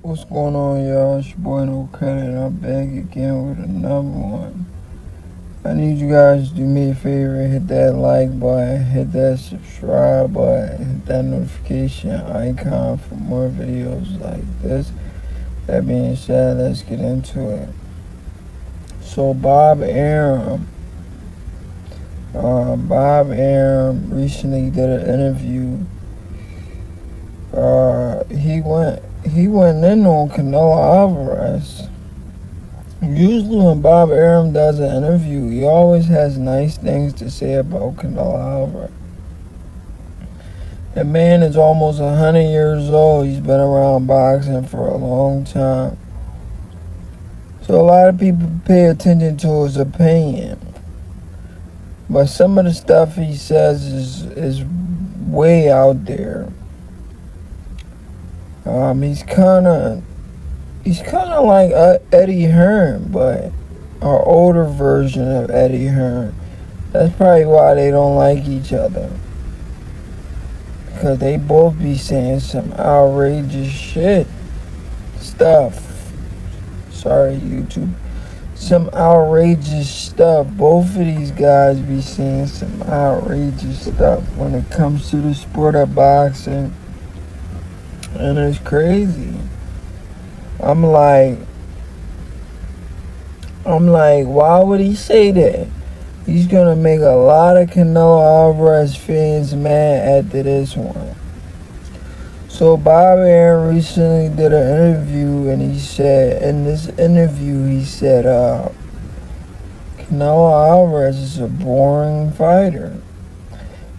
What's going on, y'all? It's your boy No Credit, and I'm back again with another one. I need you guys to do me a favor, hit that like button, hit that subscribe button, hit that notification icon for more videos like this. That being said, let's get into it. So Bob Arum recently did an interview. He went in on Canelo Alvarez. Usually when Bob Arum does an interview, he always has nice things to say about Canelo Alvarez. The man is almost 100 years old. He's been around boxing for a long time. So a lot of people pay attention to his opinion. But some of the stuff he says is way out there. He's kind of like Eddie Hearn, but an older version of Eddie Hearn. That's probably why they don't like each other, because they both be saying some outrageous stuff. Sorry, YouTube. Some outrageous stuff. Both of these guys be saying some outrageous stuff when it comes to the sport of boxing. And it's crazy. I'm like, why would he say that? He's gonna make a lot of Canelo Alvarez fans mad after this one. So Bob Arum recently did an interview, and he said, Canelo Alvarez is a boring fighter.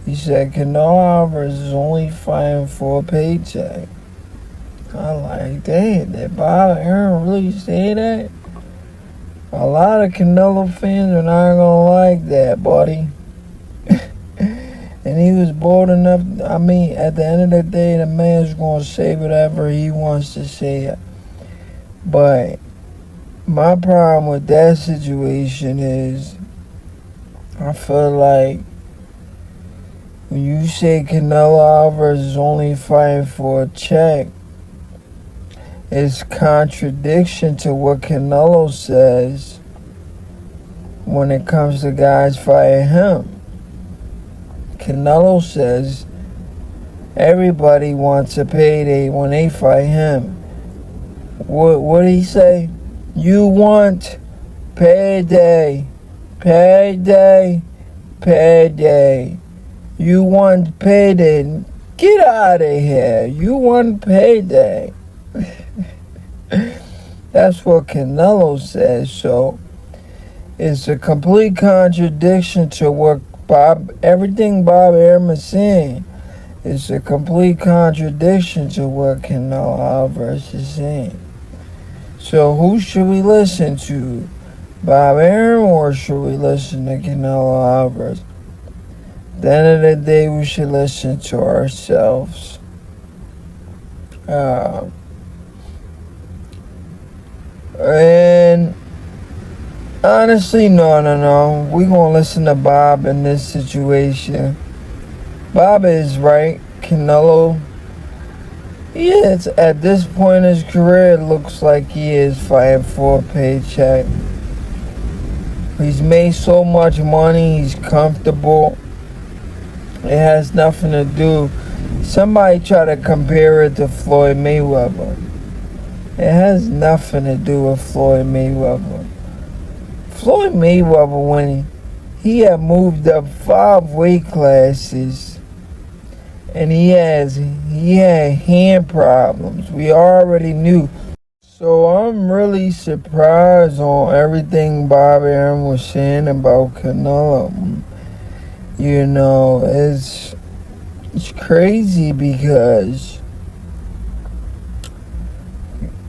He said Canelo Alvarez is only fighting for a paycheck. I'm like, dang, did Bob Arum really say that? A lot of Canelo fans are not gonna like that, buddy. And he was bold enough. I mean, at the end of the day, the man's gonna say whatever he wants to say. But my problem with that situation is, I feel like when you say Canelo Alvarez is only fighting for a check, it's contradiction to what Canelo says when it comes to guys fighting him. Canelo says everybody wants a payday when they fight him. What did he say? You want payday, payday, payday. You want payday. Get out of here. You want payday. That's what Canelo says. So it's a complete contradiction to what everything Bob Arum is saying. It's a complete contradiction to what Canelo Alvarez is saying. So who should we listen to? Bob Arum, or should we listen to Canelo Alvarez? At the end of the day, we should listen to ourselves. And honestly, no. We gonna listen to Bob in this situation. Bob is right. Canelo, he is, at this point in his career, it looks like he is fighting for a paycheck. He's made so much money. He's comfortable. It has nothing to do. Somebody try to compare it to Floyd Mayweather. It has nothing to do with Floyd Mayweather. Floyd Mayweather, when he had moved up 5 weight classes, and he had hand problems. We already knew. So I'm really surprised on everything Bob Arum was saying about Canelo. You know, it's crazy because,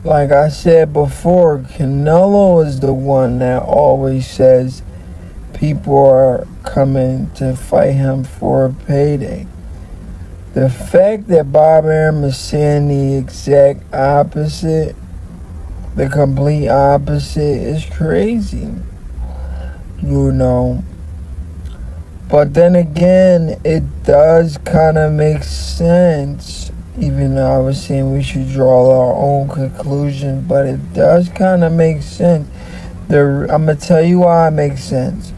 like I said before, Canelo is the one that always says people are coming to fight him for a payday. The fact that Bob Arum is saying the exact opposite, the complete opposite, is crazy. You know. But then again, it does kind of make sense. Even though I was saying we should draw our own conclusion, but it does kind of make sense. I'm going to tell you why it makes sense.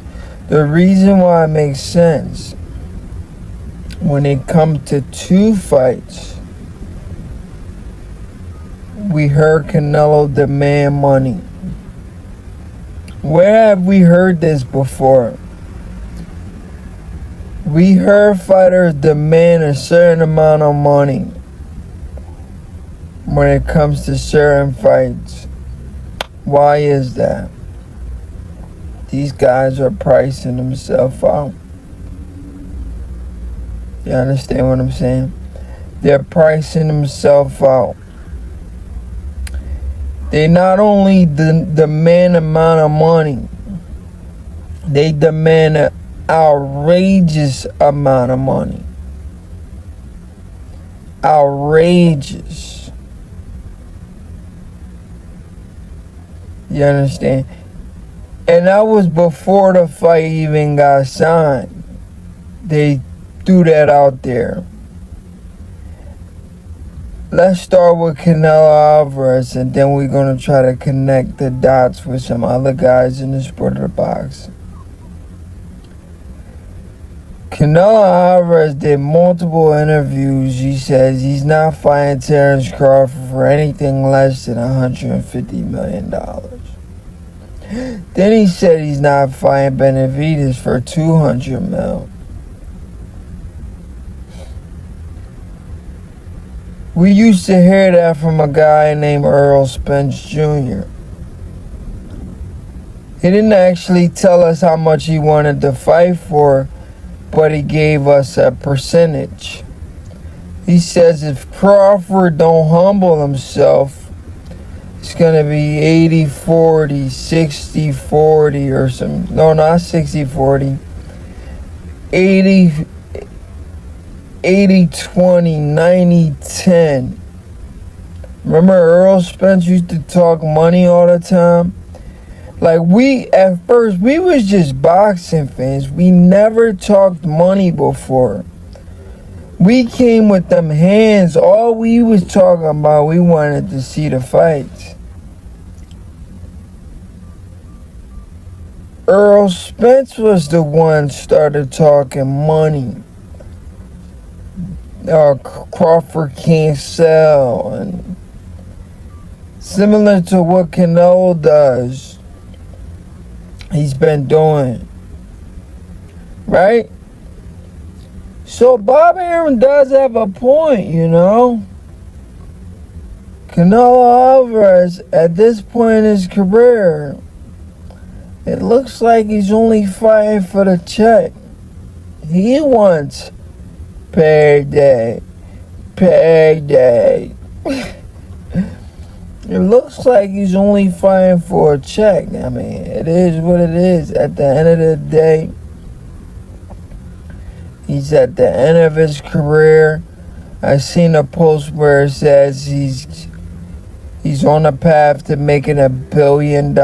The reason why it makes sense, when it comes to two fights, we heard Canelo demand money. Where have we heard this before? We heard fighters demand a certain amount of money when it comes to certain fights. Why is that? These guys are pricing themselves out. You understand what I'm saying? They're pricing themselves out. They not only demand amount of money, they demand an outrageous amount of money. Outrageous. You understand? And that was before the fight even got signed. They threw that out there. Let's start with Canelo Alvarez, and then we're going to try to connect the dots with some other guys in the sport of the boxing. Canelo Alvarez did multiple interviews. He says he's not fighting Terrence Crawford for anything less than $150 million. Then he said he's not fighting Benavidez for $200 million. We used to hear that from a guy named Earl Spence Jr. He didn't actually tell us how much he wanted to fight for, but he gave us a percentage. He says if Crawford don't humble himself, it's going to be 80-40, 60-40 or some. No, not 60-40. 80-20, 90-10. Remember Earl Spence used to talk money all the time? Like, at first, we was just boxing fans. We never talked money before. We came with them hands. All we was talking about, we wanted to see the fights. Earl Spence was the one started talking money. Crawford can't sell. And similar to what Canelo does, he's been doing. Right? So Bob Arum does have a point, you know. Canelo Alvarez, at this point in his career, it looks like he's only fighting for the check. He wants payday. Payday. It looks like he's only fighting for a check. I mean, it is what it is. At the end of the day, he's at the end of his career. I seen a post where it says he's on a path to making $1 billion.